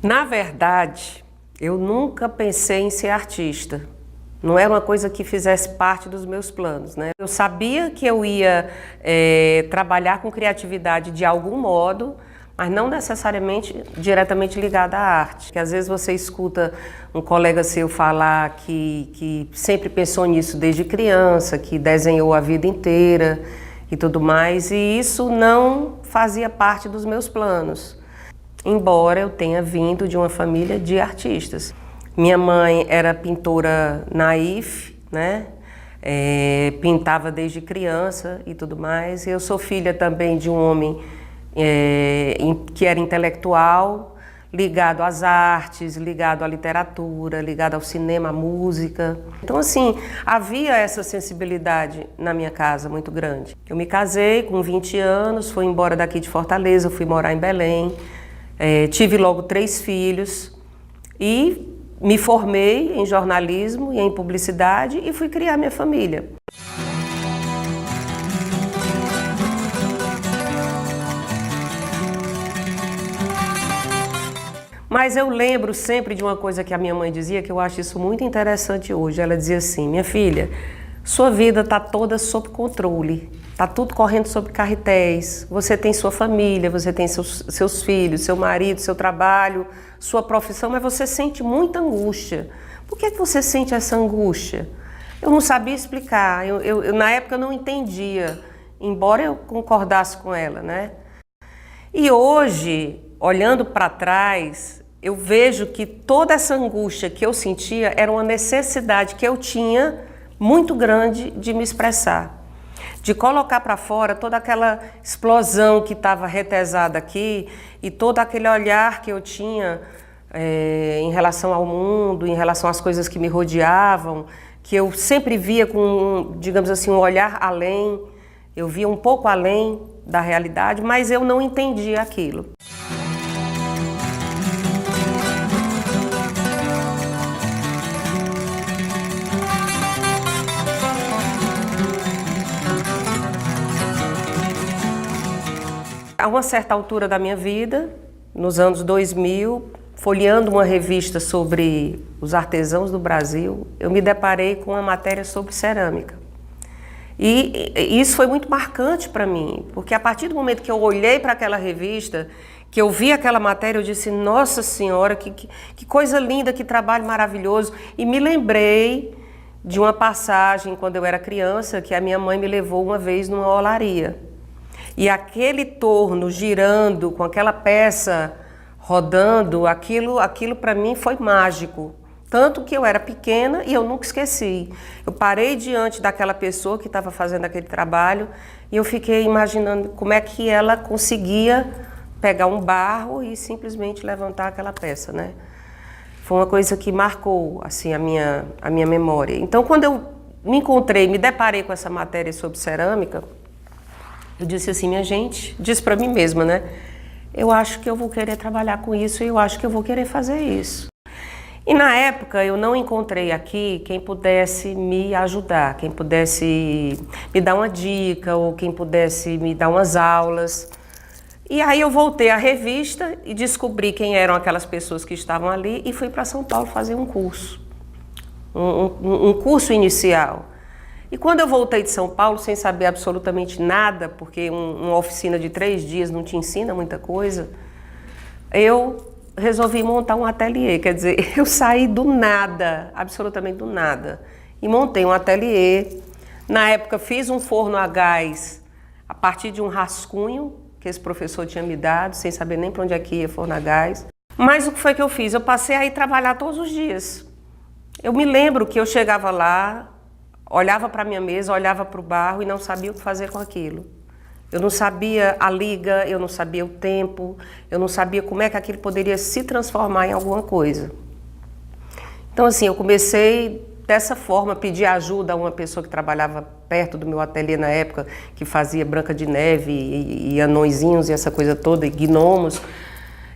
Na verdade, eu nunca pensei em ser artista. Não era uma coisa que fizesse parte dos meus planos, né? Eu sabia que eu ia trabalhar com criatividade de algum modo, mas não necessariamente diretamente ligada à arte. Que às vezes você escuta um colega seu falar que sempre pensou nisso desde criança, que desenhou a vida inteira e tudo mais, e isso não fazia parte dos meus planos. Embora eu tenha vindo de uma família de artistas. Minha mãe era pintora naif, né? Pintava desde criança e tudo mais. Eu sou filha também de um homem que era intelectual, ligado às artes, ligado à literatura, ligado ao cinema, à música. Então, assim, havia essa sensibilidade na minha casa muito grande. Eu me casei com 20 anos, fui embora daqui de Fortaleza, fui morar em Belém. Tive logo 3 filhos e me formei em jornalismo e em publicidade e fui criar minha família. Mas eu lembro sempre de uma coisa que a minha mãe dizia, que eu acho isso muito interessante hoje. Ela dizia assim: minha filha, sua vida está toda sob controle, está tudo correndo sob carretéis, você tem sua família, você tem seus filhos, seu marido, seu trabalho, sua profissão, mas você sente muita angústia. Por que você sente essa angústia? Eu não sabia explicar, na época eu não entendia, embora eu concordasse com ela, né? E hoje, olhando para trás, eu vejo que toda essa angústia que eu sentia era uma necessidade que eu tinha muito grande de me expressar, de colocar para fora toda aquela explosão que estava retesada aqui e todo aquele olhar que eu tinha em relação ao mundo, em relação às coisas que me rodeavam, que eu sempre via com, digamos assim, um olhar além, eu via um pouco além da realidade, mas eu não entendia aquilo. A uma certa altura da minha vida, nos anos 2000, folheando uma revista sobre os artesãos do Brasil, eu me deparei com uma matéria sobre cerâmica. E isso foi muito marcante para mim, porque a partir do momento que eu olhei para aquela revista, que eu vi aquela matéria, eu disse: nossa senhora, que coisa linda, que trabalho maravilhoso. E me lembrei de uma passagem, quando eu era criança, que a minha mãe me levou uma vez numa olaria. E aquele torno girando, com aquela peça rodando, aquilo para mim foi mágico. Tanto que eu era pequena e eu nunca esqueci. Eu parei diante daquela pessoa que estava fazendo aquele trabalho e eu fiquei imaginando como é que ela conseguia pegar um barro e simplesmente levantar aquela peça, né? Foi uma coisa que marcou assim, a minha memória. Então, quando eu me deparei com essa matéria sobre cerâmica, eu disse assim: minha gente, disse para mim mesma, né? Eu acho que eu vou querer trabalhar com isso e eu acho que eu vou querer fazer isso. E na época eu não encontrei aqui quem pudesse me ajudar, quem pudesse me dar uma dica ou quem pudesse me dar umas aulas. E aí eu voltei à revista e descobri quem eram aquelas pessoas que estavam ali e fui para São Paulo fazer um curso, um curso inicial. E quando eu voltei de São Paulo, sem saber absolutamente nada, porque uma oficina de 3 dias não te ensina muita coisa, eu resolvi montar um ateliê. Quer dizer, eu saí do nada, absolutamente do nada, e montei um ateliê. Na época fiz um forno a gás a partir de um rascunho que esse professor tinha me dado, sem saber nem para onde é que ia forno a gás. Mas o que foi que eu fiz? Eu passei a ir trabalhar todos os dias. Eu me lembro que eu chegava lá, olhava para a minha mesa, olhava para o barro e não sabia o que fazer com aquilo. Eu não sabia a liga, eu não sabia o tempo, eu não sabia como é que aquilo poderia se transformar em alguma coisa. Então, assim, eu comecei dessa forma, pedir ajuda a uma pessoa que trabalhava perto do meu ateliê na época, que fazia Branca de Neve e anõezinhos e essa coisa toda, e gnomos.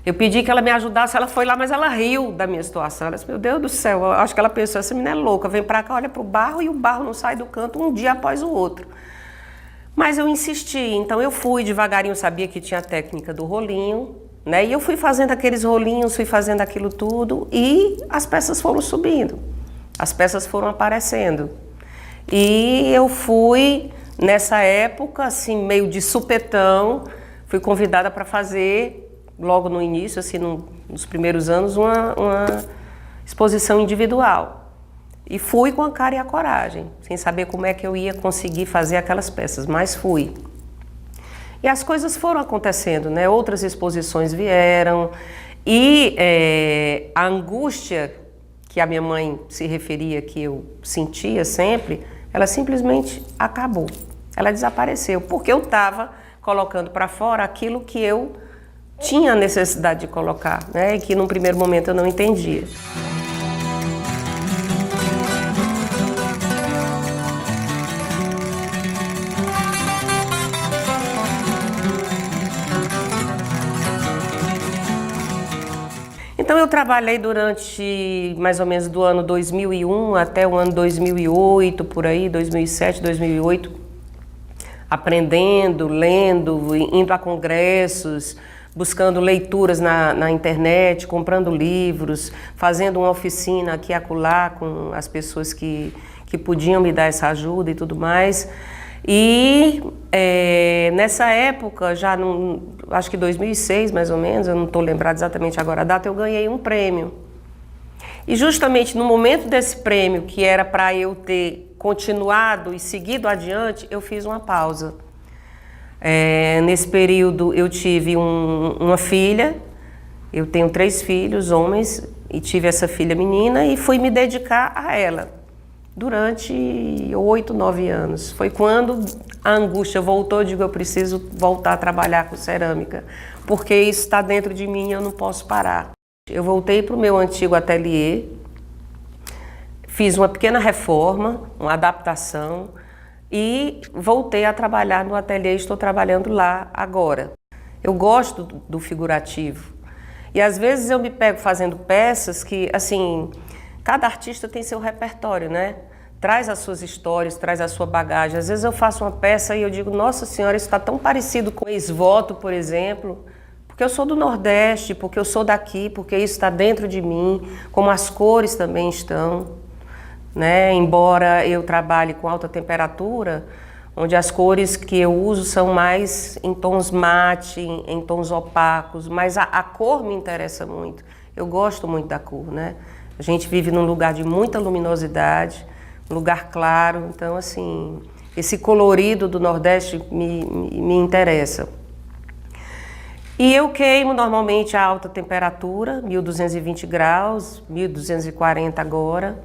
Eu pedi que ela me ajudasse, ela foi lá, mas ela riu da minha situação. Ela disse: meu Deus do céu, eu acho que ela pensou, essa menina é louca, vem pra cá, olha pro barro e o barro não sai do canto um dia após o outro. Mas eu insisti, então eu fui devagarinho, sabia que tinha a técnica do rolinho, né? E eu fui fazendo aqueles rolinhos, fui fazendo aquilo tudo e as peças foram subindo, as peças foram aparecendo. E eu fui, nessa época, assim, meio de supetão, fui convidada para fazer, logo no início, assim, nos primeiros anos, uma exposição individual. E fui com a cara e a coragem, sem saber como é que eu ia conseguir fazer aquelas peças, mas fui. E as coisas foram acontecendo, né? Outras exposições vieram e a angústia que a minha mãe se referia, que eu sentia sempre, ela simplesmente acabou. Ela desapareceu, porque eu estava colocando para fora aquilo que eu tinha necessidade de colocar, né? E que num primeiro momento eu não entendia. Então eu trabalhei durante mais ou menos do ano 2001 até o ano 2008, por aí, 2007, 2008, aprendendo, lendo, indo a congressos, buscando leituras na internet, comprando livros, fazendo uma oficina aqui e acolá com as pessoas que podiam me dar essa ajuda e tudo mais. E nessa época, já acho que 2006 mais ou menos, eu não estou lembrada exatamente agora a data, eu ganhei um prêmio. E justamente no momento desse prêmio, que era para eu ter continuado e seguido adiante, eu fiz uma pausa. Nesse período eu tive uma filha, eu tenho 3 filhos, homens, e tive essa filha menina e fui me dedicar a ela. Durante 8, 9 anos. Foi quando a angústia voltou, eu digo, eu preciso voltar a trabalhar com cerâmica, porque isso está dentro de mim e eu não posso parar. Eu voltei para o meu antigo ateliê, fiz uma pequena reforma, uma adaptação e voltei a trabalhar no ateliê, estou trabalhando lá agora. Eu gosto do figurativo e às vezes eu me pego fazendo peças que, assim, cada artista tem seu repertório, né? Traz as suas histórias, traz a sua bagagem. Às vezes eu faço uma peça e eu digo, nossa senhora, isso está tão parecido com ex-voto, por exemplo, porque eu sou do Nordeste, porque eu sou daqui, porque isso está dentro de mim, como as cores também estão, né? Embora eu trabalhe com alta temperatura, onde as cores que eu uso são mais em tons mate, em tons opacos, mas a cor me interessa muito. Eu gosto muito da cor, né? A gente vive num lugar de muita luminosidade, um lugar claro, então assim, esse colorido do Nordeste me interessa. E eu queimo normalmente a alta temperatura, 1220 graus, 1240 agora.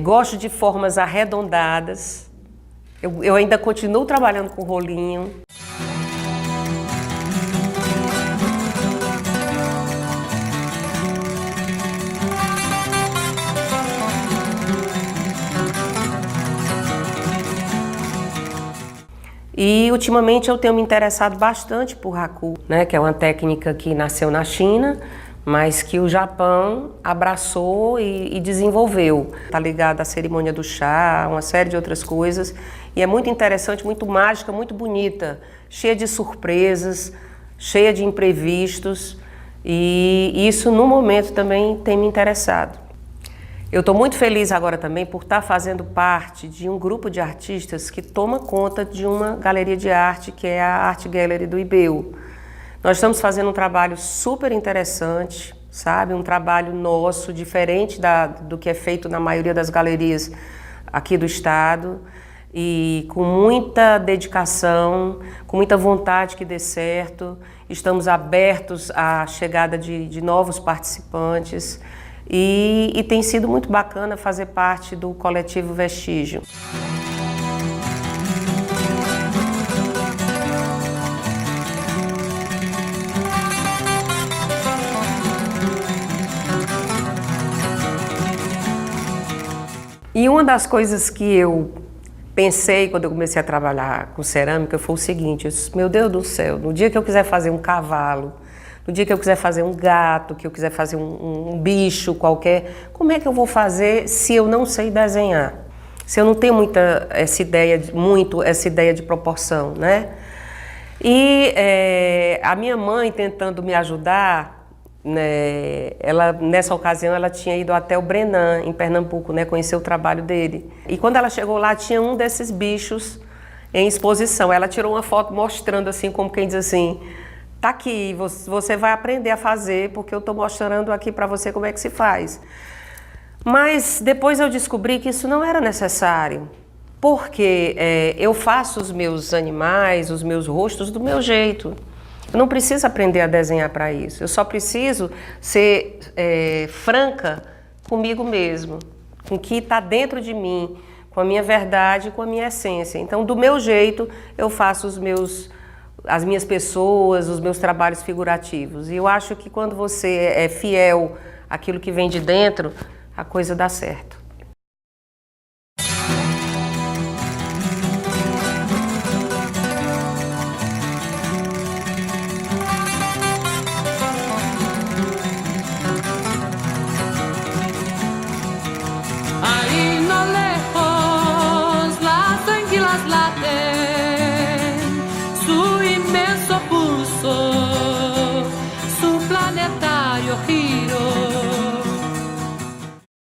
Gosto de formas arredondadas. Eu ainda continuo trabalhando com rolinho. E ultimamente eu tenho me interessado bastante por Haku, né, que é uma técnica que nasceu na China, mas que o Japão abraçou e desenvolveu. Está ligado à cerimônia do chá, uma série de outras coisas. E é muito interessante, muito mágica, muito bonita, cheia de surpresas, cheia de imprevistos. E isso, no momento, também tem me interessado. Eu estou muito feliz agora também por estar fazendo parte de um grupo de artistas que toma conta de uma galeria de arte, que é a Art Gallery do IBU. Nós estamos fazendo um trabalho super interessante, sabe? Um trabalho nosso, diferente do que é feito na maioria das galerias aqui do estado, e com muita dedicação, com muita vontade que dê certo. Estamos abertos à chegada de novos participantes. E tem sido muito bacana fazer parte do coletivo Vestígio. E uma das coisas que eu pensei quando eu comecei a trabalhar com cerâmica foi o seguinte: eu disse, meu Deus do céu, no dia que eu quiser fazer um cavalo, no dia que eu quiser fazer um gato, que eu quiser fazer um bicho qualquer, como é que eu vou fazer se eu não sei desenhar? Se eu não tenho essa ideia de proporção, né? E A minha mãe tentando me ajudar, né, ela, nessa ocasião ela tinha ido até o Brenan, em Pernambuco, né, conhecer o trabalho dele. E quando ela chegou lá, tinha um desses bichos em exposição. Ela tirou uma foto mostrando assim, como quem diz assim, tá aqui, você vai aprender a fazer, porque eu estou mostrando aqui para você como é que se faz. Mas depois eu descobri que isso não era necessário, porque eu faço os meus animais, os meus rostos do meu jeito. Eu não preciso aprender a desenhar para isso, eu só preciso ser franca comigo mesmo, com o que está dentro de mim, com a minha verdade, com a minha essência. Então, do meu jeito, eu faço as minhas pessoas, os meus trabalhos figurativos. E eu acho que quando você é fiel àquilo que vem de dentro, a coisa dá certo. Ahí no lejos las anguilas laten su inmenso pulso, su planetario giro